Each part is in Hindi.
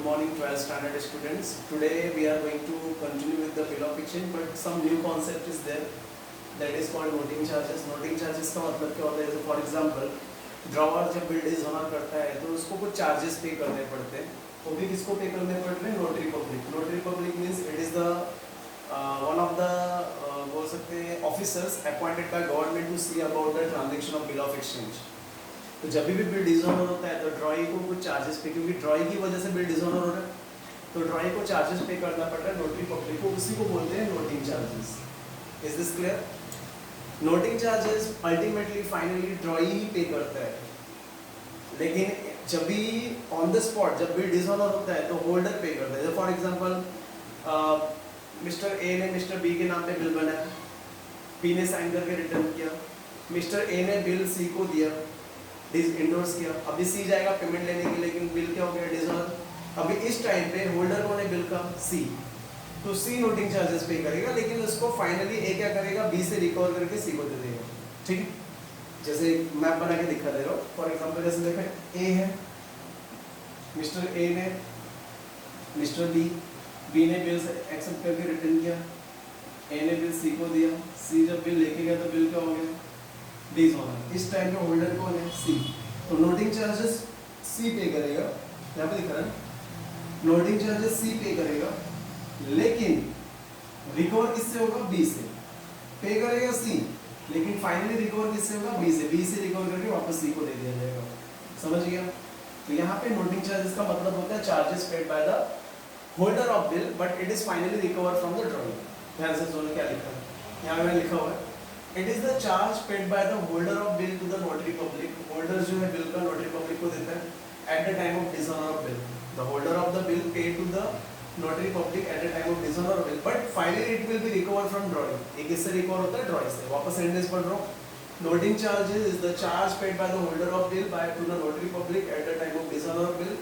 morning 12th standard students. Today we are going to continue with the bill of exchange, but some new concept is there, that is called noting charges. Noting charges का मतलब क्या होता है? जैसे फॉर एग्जांपल ड्रॉवर जब बिल डिसऑनर करता है तो उसको कुछ चार्जेस पे करने पड़ते हैं. वो भी किसको पे करने पड़ते हैं? Notary public. Notary public means it is the one of the बोल सकते हैं officers appointed by government to see about the transaction of bill of exchange. तो जब भी बिल डिसऑनर होता है तो ड्रॉई को कुछ चार्जेस पे, क्योंकि ड्रॉई की वजह से बिल डिसऑनर हो रहा है तो ड्रॉई को चार्जेस पे करना पड़ रहा है नोटरी पब्लिक को. उसी को बोलते हैं noting charges. Is this clear? Noting charges ultimately finally drawee ही पे करता है, लेकिन जब भी ऑन द स्पॉट जब बिल डिसऑनर होता है तो होल्डर पे करता है. फॉर एग्जांपल मिस्टर ए ने मिस्टर बी के नाम पे बिल बनाया, बी ने साइन करके रिटर्न किया, मिस्टर ए ने बिल सी को दिया, इंडोर्स किया. अभी सी जाएगा पेमेंट लेने के लिए, लेकिन बिल क्या हो गया? डिसऑनर. अभी इस टाइम पे होल्डर कौन है बिल का? सी. तो सी नोटिंग चार्जेस पे करेगा, लेकिन उसको फाइनली ए क्या करेगा? बी से रिकवर करके सी को दे देगा. ठीक है, जैसे मैप बना के दिखा दे रहा हूँ. फॉर एग्जांपल जैसे देखें ए है, मिस्टर ए ने मिस्टर बी ने बिल एक्सेप्ट करके रिटर्न किया, ए ने बिल सी को दिया, सी जब बिल लेके गया तो बिल क्या हो गया? डिसऑनर. इस टाइम पे होल्डर कौन है? सी. तो नोटिंग चार्जेस सी पे करेगा, यहाँ पे दिख रहा है नोटिंग चार्जेस सी पे करेगा, लेकिन रिकवर किससे होगा? बी से. पे करेगा सी, लेकिन फाइनली रिकवर किससे होगा? बी से. बी से रिकवर करके वापस सी को दे दिया जाएगा. समझ गया? तो यहाँ पे नोटिंग चार्जेस का मतलब होता है charges paid by the holder of bill, but it is finally recover from the drawing. ध्यान से सुनो क्या लिखा है. यहाँ पे लिखा हुआ है it is the charge paid by the holder of bill to the notary public. Holder जो है बिल का नोटरी पब्लिक को देता है at the time of dishonour of bill. The holder of the bill pay to the notary public at the time of dishonour of bill, but finally it will be recover from drawing. ये किससे रिकवर होता है? ड्रॉइंग से. वापस सेंटेंस पढ़ रहा हूँ. Noting charges is the charge paid by the holder of bill by two the notary public at the time of dishonour of bill,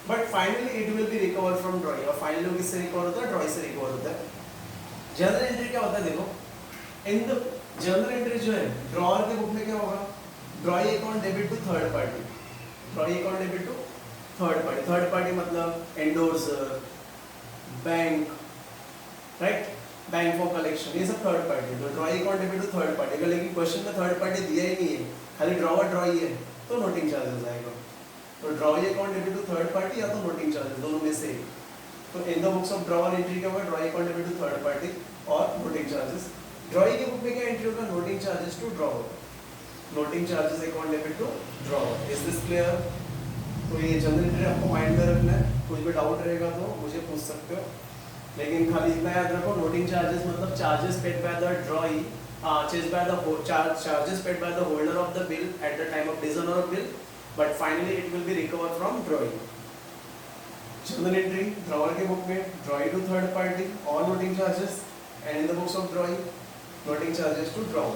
but finally it will be recover from drawing. और फाइनली किससे रिकवर होता है? ड्रॉइंग से रिकवर होता है. जनरल एंट्री क्या होता है? देखो, इन द जनरल एंट्री जो है ड्रॉअर के बुक में क्या होगा? Drawee account debit to third party. Drawee account debit to third party. Third party मतलब endorser, bank, right, bank for collection, ये सब थर्ड पार्टी. तो drawee account debit to third party का, लेकिन क्वेश्चन में थर्ड पार्टी दिया ही नहीं है, खाली ड्रॉअर ड्रॉई है, तो नोटिंग चार्जेस आएगा. तो drawee account debit to third party या तो नोटिंग चार्जेस, दोनों में से. तो in the books of drawer entry क्या होगा? Drawee account debit to third party और नोटिंग चार्जेस. ड्रॉई के बुक में क्या एंट्री होगा? Noting charges to drawer. Noting charges account debit to drawer. Is this clear? तो ये जनरल एंट्री आपको माइंड में रखना है. कुछ भी डाउट रहेगा तो मुझे पूछ सकते हो, लेकिन खाली इतना याद रखो, नोटिंग चार्जेस मतलब charges paid by the ड्रॉई, charges paid by the holder of the bill at the time of dishonor of bill, but finally it will be recovered from drawing. Journal entry drawer के book में drawing to third party और noting charges, and in the books of drawing noting charges to drawer.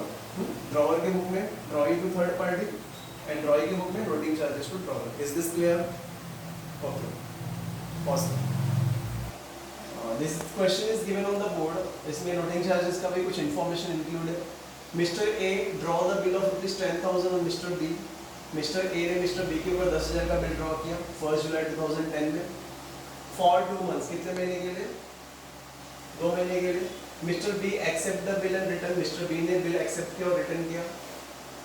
Drawer के book में drawing to third party and drawing के book में noting charges to drawer. Is this clear? Okay. Awesome. This question is given on the board. इसमें noting charges का भी कुछ information include है. Mr. A draw the bill of rupees 10,000 on Mr. B. Mr. A ने Mr. B के ऊपर 10,000 का बिल ड्रॉ किया 1 जुलाई 2010 में for 2 months. कितने महीने के लिए? 2 महीने के लिए. Mr. B accept the bill and return. Mr. B ने बिल accept किया और रिटर्न किया.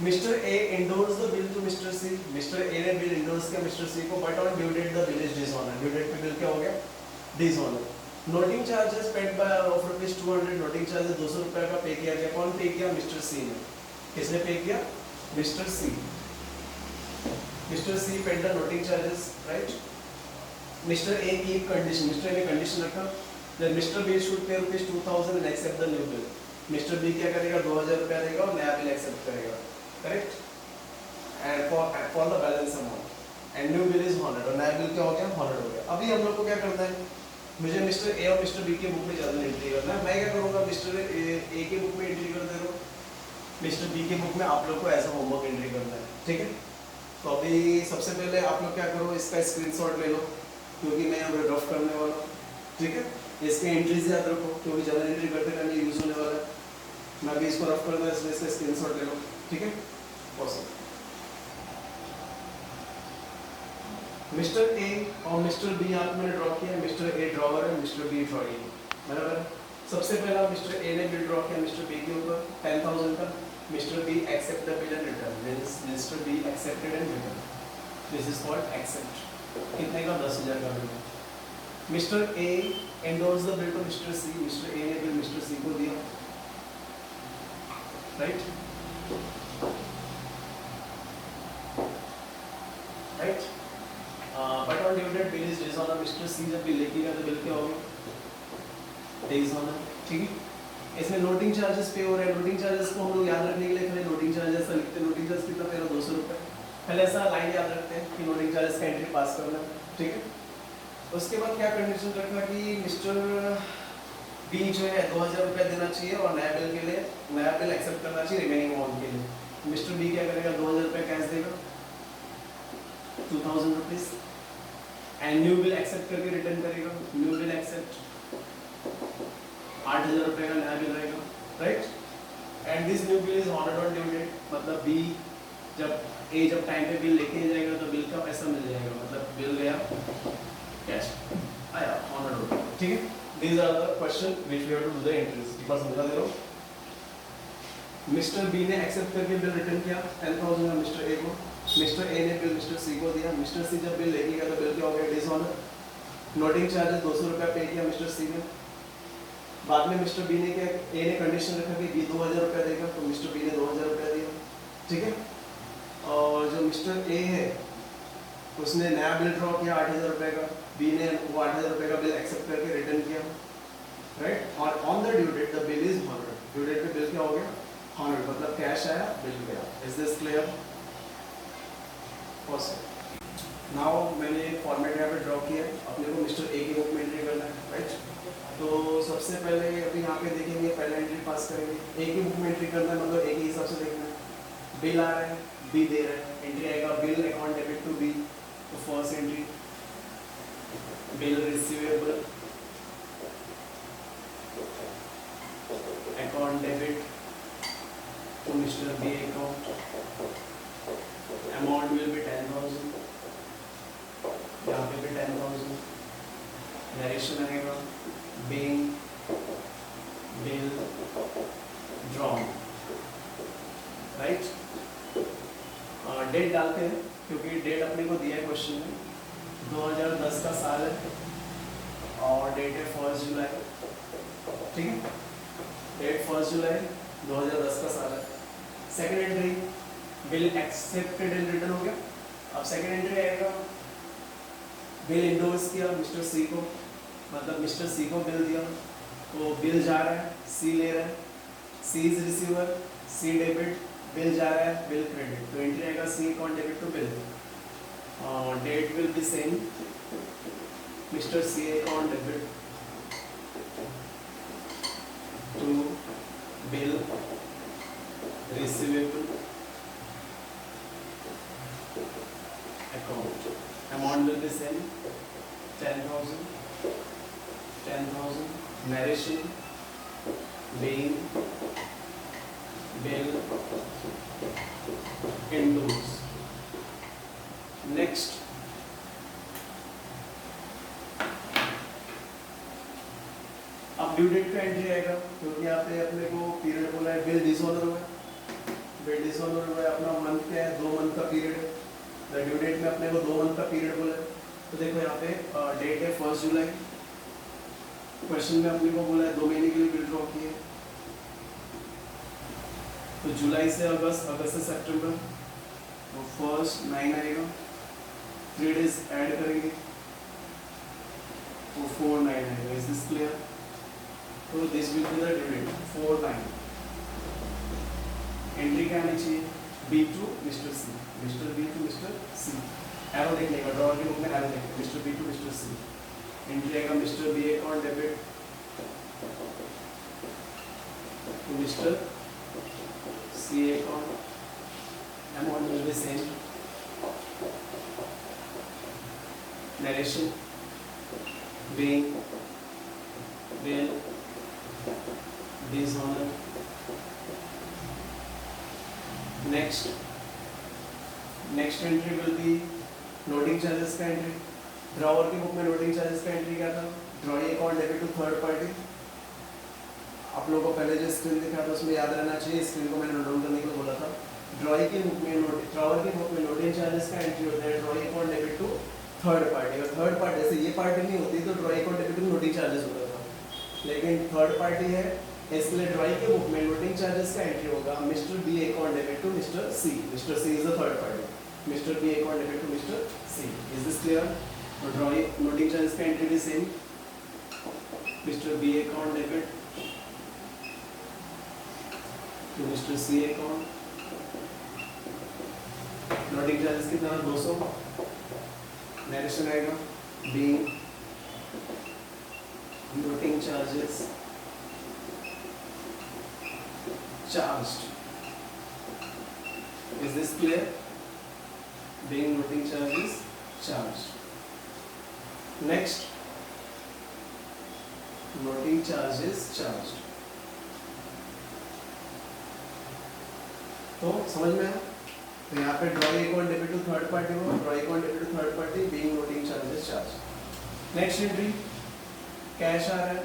Mr. A endorse the bill to Mr. C. Mr. A ने बिल endorse किया Mr. C को, but on due date the bill is dishonor. Due date पे बिल क्या हो गया? Dishonor. Noting charges paid by of rupees 200. Noting charges 200 रुपए का पे किया गया. कौन पे किया? मिस्टर सी ने. किसने पे किया? Mister C. Mister C paid the noting charges, right. Mister A की कंडीशन, मिस्टर ए ने कंडीशन रखा that mister B should pay rupees 2000 and accept the new bill. Mister B क्या करेगा? 2000 रुपया देगा और नया बिल एक्सेप्ट करेगा, correct, and for the balance amount, and new bill is 100 और नया बिल क्या हो गया? 100 हो गया. अभी हम लोग को क्या करना है? मुझे मिस्टर ए और मिस्टर बी के बुक में ज़्यादा एंट्री करना है. मैं क्या करूँगा? मिस्टर ए के बुक में एंट्री कर दे रहा हूँ, मिस्टर बी के बुक में आप लोग को ऐसा होमवर्क एंट्री करना है. ठीक है, तो अभी सबसे पहले आप लोग क्या करो, इसका स्क्रीनशॉट ले लो, क्योंकि मैं अब रफ करने वाला हूँ. ठीक है, इसके एंट्रीज याद रखो, क्योंकि ज़्यादा एंट्री करते टाइम ये यूज़ होने वाला है. मैं अभी इसको रफ कर दूँ, इसमें इसका स्क्रीनशॉट ले लो. ठीक है, ऑसम. मिस्टर ए और मिस्टर बी यहाँ पे मैंने ड्रॉ किया, मिस्टर ए ड्रॉवर है, मिस्टर बी ड्रॉई है, बराबर। सबसे पहला मिस्टर ए ने बिल ड्रॉ किया मिस्टर बी के ऊपर 10,000 का, mister B accept the bill and return, means mister B accepted and return, this is called accept. कितने का? 10,000 का बिल। Mister A endorse the bill to mister C, mister A ने बिल मिस्टर सी को दिया, right right. But on due date bill is dishonour, Mister C जब बिल लेके गया तो बिल क्या होगा? डिसऑनर, ठीक है। इसमें नोटिंग चार्जेस पे हो रहे हैं, नोटिंग चार्जेस को हम लोग याद रखने के लिए खाली नोटिंग चार्जेस लिखते हैं। नोटिंग चार्ज कितना पे? 200 रुपये। पहले ऐसा लाइन याद रखते हैं कि नोटिंग चार्जेस का एंट्री पास करना, ठीक है। उसके बाद क्या कंडीशन रखना कि मिस्टर बी जो है 2,000 रुपये देना चाहिए और नया बिल के लिए नया बिल एक्सेप्ट करना चाहिए रिमेनिंग अमाउंट के लिए। मिस्टर बी क्या करेगा? 2,000 रुपये कैश देगा, 2,000 rupees, and new bill accept करके रिटर्न करेगा। न्यू बिल एक्सेप्ट 8,000 रुपये का नया बिल रहेगा, right. And this new bill is honoured on due date, मतलब बी जब टाइम पे बिल लेके जाएगा तो बिल का पैसा मिल जाएगा, मतलब बिल गया कैश आया ऑनर्ड हो गया, ठीक है। These are the question which we have to do the entries. एक बार समझा दे रहा हूं। मिस्टर बी ने एक्सेप्ट करके बिल रिटर्न किया 10,000 का मिस्टर ए को, मिस्टर ए ने बिल मिस्टर सी को दिया, मिस्टर सी जब बिल लेके गया तो बिल क्या हो गया? डिसऑनर। नोटिंग चार्जेस 200 रुपये पे किया मिस्टर सी ने। बाद में मिस्टर बी ने क्या, ए ने कंडीशन रखा कि बी 2,000 रुपये देगा, तो मिस्टर बी ने 2,000 रुपये दिया, ठीक है। और जो मिस्टर ए है उसने नया बिल ड्रॉ किया 8,000 रुपये का, बी ने वो 8,000 रुपये का बिल एक्सेप्ट करके रिटर्न किया, राइट। और on the due date the bill is honoured, due date पे बिल क्या हो गया? हॉनर्ड, मतलब कैश आया, बिल गया। Is this clear? नाउ मैंने फॉर्मेट यहाँ पे ड्रॉ किया है, अपने को मिस्टर ए की बुक में एंट्री करना है, राइट। तो सबसे पहले अभी यहाँ पे देखेंगे, पहले एंट्री पास करेंगे। ए की बुक में एंट्री करना है, मतलब ए के हिसाब से देखना है। बिल आ रहा है, बी दे रहा है, एंट्री आएगा bill account debit to B, तो first entry bill receivable account debit to mister B account, amount will be 10,000, यहाँ पे भी 10,000, नरेशन आएगा being bill drawn, right. Date डालते हैं क्योंकि डेट अपने को दिया है क्वेश्चन में, 2010 का साल है और डेट है 1 जुलाई, ठीक है। डेट 1 जुलाई 2010 का साल है। Second entry bill accepted and return हो गया। अब सेकेंड एंट्री आएगा, बिल इंडोर्स किया मिस्टर सी को, मतलब मिस्टर सी को बिल दिया, तो बिल जा रहा है, सी ले रहा है, C is receiver, C debit, bill जा रहा है, बिल क्रेडिट, तो एंट्री आएगा C account debit to bill. Date will be same, Mister C account debit to bill receivable account, amount will be same 10,000, narration being bill indoors. Next, अब ड्यू डेट का एंट्री आएगा क्योंकि यहाँ पे अपने को पीरियड बोला है, बिल डिसऑनर हुआ है, बिल डिसऑनर हुआ है, अपना मंथ क्या है? 2 मंथ का पीरियड है। ड्यू डेट में अपने को 2 मंथ का पीरियड बोला है, तो देखो यहाँ पे डेट है 1 जुलाई, क्वेश्चन में अपने को बोला है 2 महीने के लिए बिल ड्रॉ किए, तो जुलाई से अगस्त, अगस्त से सितंबर, तो फर्स्ट 9 आएगा, 3 डेज ऐड करेंगे तो 4/9 आएगा। Is this clear? तो this will be the due date 4/9। Entry क्या आनी चाहिए? B to mister C, Mister B to mister C, arrow देखने का, ड्रॉ की बुक में एरो देखते, Mister B to mister C. Entry आएगा Mister B account debit to mister C account, amount will be same, narration being bill dishonor. Next entry will be noting charges का एंट्री, ड्रॉवर की बुक में नोटिंग चार्जेस का एंट्री क्या था, drawing account debit to third party. आप लोगों को पहले जो स्क्रीन दिखा था उसमें याद रहना चाहिए, स्क्रीन को मैंने नोट डाउन करने के लिए बोला था। ड्रॉइंग की बुक में ड्रॉवर की बुक में नोटिंग चार्जेस का एंट्री होता है drawing account debit to third party. और थर्ड पार्टी जैसे ये पार्टी नहीं होती तो drawing account debit to noting charges होता था, लेकिन थर्ड पार्टी है इसलिए ड्रॉइंग के बुक में नोटिंग चार्जेस का एंट्री होगा mister B account debit to mister C. Mister C is the third party, mister B account debit to mister C. Is this clear? तो ड्रॉइंग नोटिंग चार्जेस का एंट्री भी same, mister B account debit to mister C account. Noting charges कितना 200, नरेशन आएगा being noting charges charged. Is this clear? Being noting charges charged. Next, noting charges charged. तो समझ में आया? तो यहाँ पे drawing account debit to third party हो, drawing account debit to third party, being noting charges charge. Next entry, cash आ रहा है,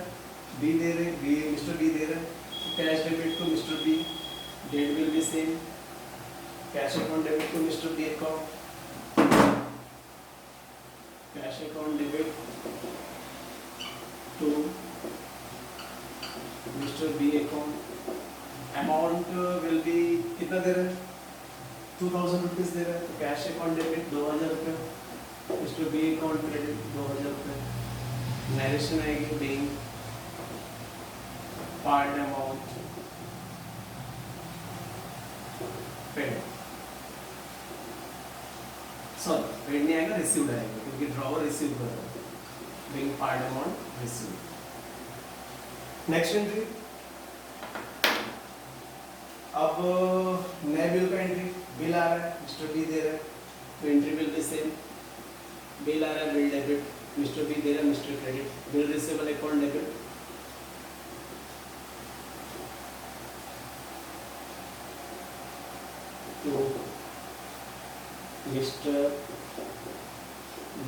बी दे रहे, बी मिस्टर बी दे रहे हैं, cash debit to mister B, date will be same, cash account debit to mister B account, cash account debit to mister B account. Amount will be कितना दे रहे हैं, 2000 रुपीज दे रहे हैं, तो कैश अकाउंट डेबिट 2000 रुपये, मिस्टर बी अकाउंट क्रेडिट 2000 रुपये। नरेशन आएगी being part amount paid, sorry paid नहीं आएगा, रिसीव्ड आएगा क्योंकि ड्रॉवर रिसीव कर रहा है, being part amount received. Next entry, अब नए बिल का एंट्री, बिल आ रहा है मिस्टर बी दे रहा है तो एंट्री बिल भी सेम, बिल आ रहा है बिल डेबिट, मिस्टर बी दे रहा है mister credit, bill receivable account debit, तो मिस्टर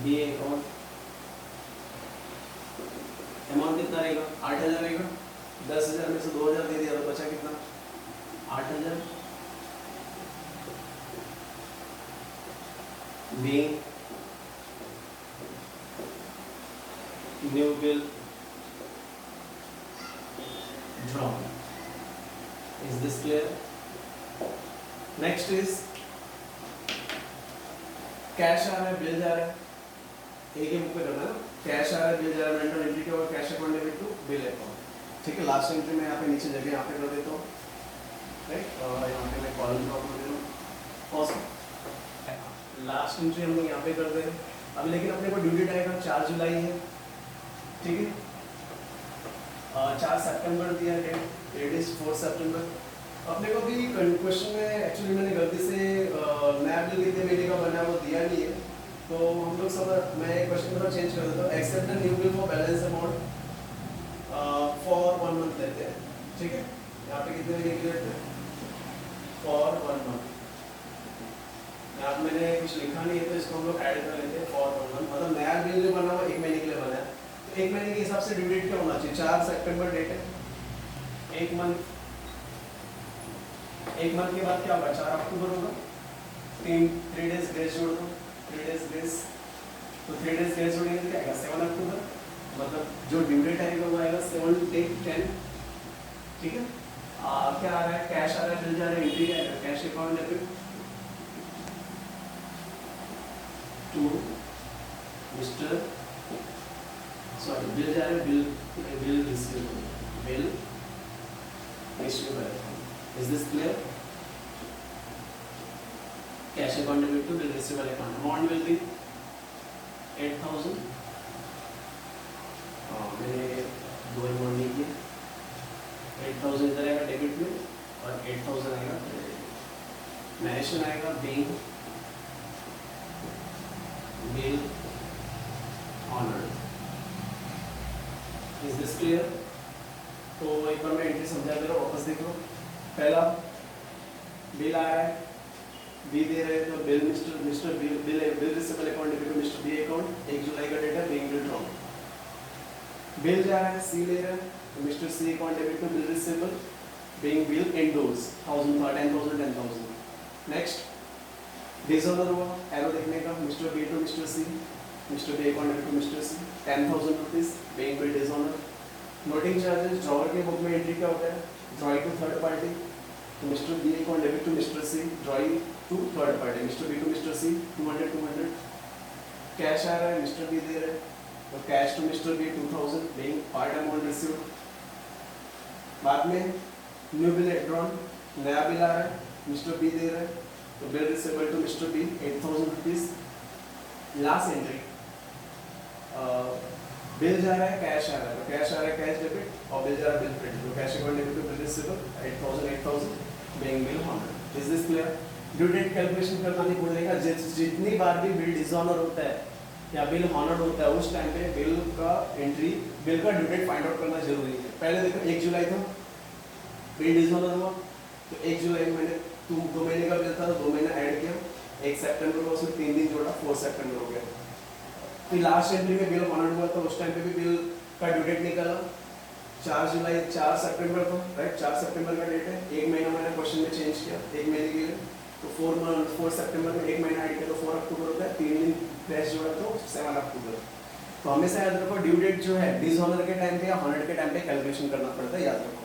बी अकाउंट। अमाउंट कितना रहेगा, 8000 रहेगा, 10,000 में से 2000 दे दिया तो बचा कितना, 8000। Being new bill drawn. Is this clear? Next is cash आ रहा है बिल जा रहा है, एक ही बुक पे करना है, कैश आ रहा है बिल जा रहा है, रेंटल एंट्री क्या होगा, cash account debit to bill account. ठीक है, लास्ट एंट्री में यहाँ पे नीचे जगह यहाँ पे कर देता हूँ, राइट, और यहाँ पे मैं कॉलम ड्रॉप कर दे रहा हूँ। लास्ट एंट्री हम लोग यहाँ पे कर दे रहे हैं। अब लेकिन अपने को ड्यू डेट आएगा 4 जुलाई है, ठीक है, 4 सितंबर दिया डेट, डेट इज 4 सितंबर। अपने को भी क्वेश्चन में एक्चुअली मैंने गलती से नया बिल कितने महीने का बना वो दिया नहीं है, तो हम लोग सब मैं क्वेश्चन थोड़ा चेंज कर देता हूँ, accept the new bill for balance amount for 1 month लेते हैं, ठीक है। यहाँ पे कितने महीने की लेते हैं, फॉर 1 मंथ। यहाँ पे मैंने कुछ लिखा नहीं है तो इसको हम लोग ऐड कर लेते हैं, फॉर 1 मंथ, मतलब नया बिल जो बना हुआ 1 महीने के लिए बना है, तो 1 महीने के हिसाब से ड्यू डेट क्या होना चाहिए, 4 सितंबर डेट है, 1 मंथ के बाद क्या होगा, 4 अक्टूबर होगा, 3 डेज ग्रेस जोड़ दो, 3 डेज ग्रेस, तो 3 डेज ग्रेस जोड़ेंगे तो क्या आएगा 7 अक्टूबर, मतलब जो ड्यू डेट आएगा वो आएगा 7, 8, 10, ठीक है। क्या आ रहा है, कैश आ रहा है, बिल जा रहा है, एंट्री आएगा cash account debit to mister, sorry bill जा रहा है, बिल रिसीव है। Is this clear? Cash account debit to bill receivable account. Amount will be 8,000. मैंने 2 अमाउंट नहीं किया, 8,000 इधर आएगा डेबिट में और 8,000 आएगा क्रेडिट। नरेशन आएगा bill honoured. Is this clear? तो एक बार मैं एंट्री समझा दे रहा हूँ, वापस देखो। पहला बिल आ रहा है, बी दे रहे हैं तो bill mister bill receivable account debit to mister B account 1 जुलाई का data being bill drawn. Bill जा रहा है सी ले रहा है तो mister C account debit to bill receivable being bill endorse 1000 10,000 next dishonour हुआ एरो देखने का mister B to mister C account debit to mister C 10,000 rupees being bill dishonour. Noting charges drawer के बुक में एंट्री क्या होता है ड्रॉइंग टू थर्ड पार्टी तो Mister B account debit to mister C drawing to third party mister B to mister C 200 cash आ रहा है मिस्टर बी दे रहे हैं तो cash to mister B 2000 being part amount received. बाद में न्यू बिल ड्रॉन नया बिल आ रहा है मिस्टर बी दे रहे हैं तो bill receivable to mister B 8,000 rupees. Last entry bill जा रहा है कैश आ रहा है तो कैश आ रहा है कैश डेबिट और बिल जा रहा है बिल क्रेडिट तो cash account debit to bill receivable 8,000 being bill 100। Is this clear? Due date calculation करना नहीं भूलने का जितनी बार भी बिल डिसऑनर होता है या बिल हॉनर्ड होता है उस टाइम पे बिल का एंट्री बिल का ड्यू डेट फाइंड आउट करना जरूरी है। पहले देखो 1 जुलाई था बिल डिसऑनर हुआ तो 1 जुलाई में मैंने 2 महीने का बिल था तो 2 महीने ऐड किया 1 सितंबर को उसमें 3 दिन जोड़ा 4 सितंबर हो गया। फिर लास्ट एंट्री में बिल हॉनर्ड हुआ तो उस टाइम पे भी बिल का ड्यू डेट निकाला 4 जुलाई 4 सितंबर को राइट 4 सितंबर का डेट है 1 महीना मैंने क्वेश्चन में चेंज किया 1 महीने के लिए तो 4 सितंबर में 1 महीना ऐड किया तो 4 अक्टूबर होता है 3 दिन फ्रेश जोड़ा तो 7 अक्टूबर। तो हमेशा याद रखो ड्यू डेट जो है डिसऑनर के टाइम पे या हॉनर्ड के टाइम पे कैलकुलेशन करना पड़ता है याद रखो।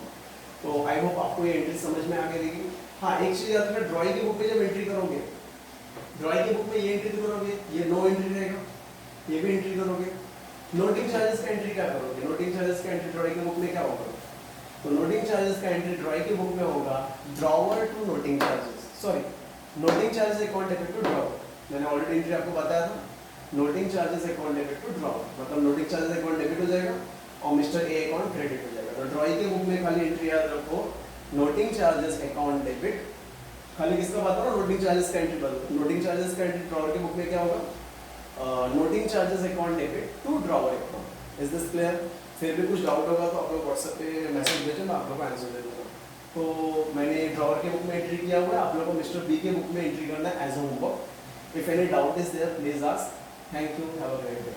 तो आई होप आपको ये एंट्री समझ में आ गई। हाँ एक चीज याद रखना ड्राइंग की बुक में जब एंट्री करोगे ड्राइंग की बुक में ये एंट्री करोगे ये नो एंट्री रहेगा ये भी एंट्री करोगे। नोटिंग चार्जेस का एंट्री क्या करोगे नोटिंग चार्जेस का एंट्री ड्राइंग की बुक में क्या होगा तो नोटिंग चार्जेस का एंट्री ड्राइंग की बुक में होगा drawer to noting charges sorry noting charges account debit to drawer. मैंने ऑलरेडी एंट्री आपको बताया था noting charges account debit to drawer मतलब नोटिंग चार्जेस अकाउंट डेबिट हो जाएगा और मिस्टर ए अकाउंट क्रेडिट हो जाएगा। तो ड्राइंग की बुक में खाली एंट्री याद रखो नोटिंग चार्जेस अकाउंट डेबिट खाली किसका बताओ ना नोटिंग चार्जेस का एंट्री बताओ नोटिंग चार्जेस का एंट्री ड्रॉवर की बुक में क्या होगा noting charges account debit to drawer account. Is this clear? फिर भी कुछ डाउट होगा तो आप लोग व्हाट्सएप पे मैसेज भेजें मैं आप लोग को आंसर दे दूँगा। तो मैंने ड्रॉवर के बुक में एंट्री किया हुआ है आप लोगों को मिस्टर बी के बुक में एंट्री करना है as a homework. If any doubt is there please ask. Thank you have a great day.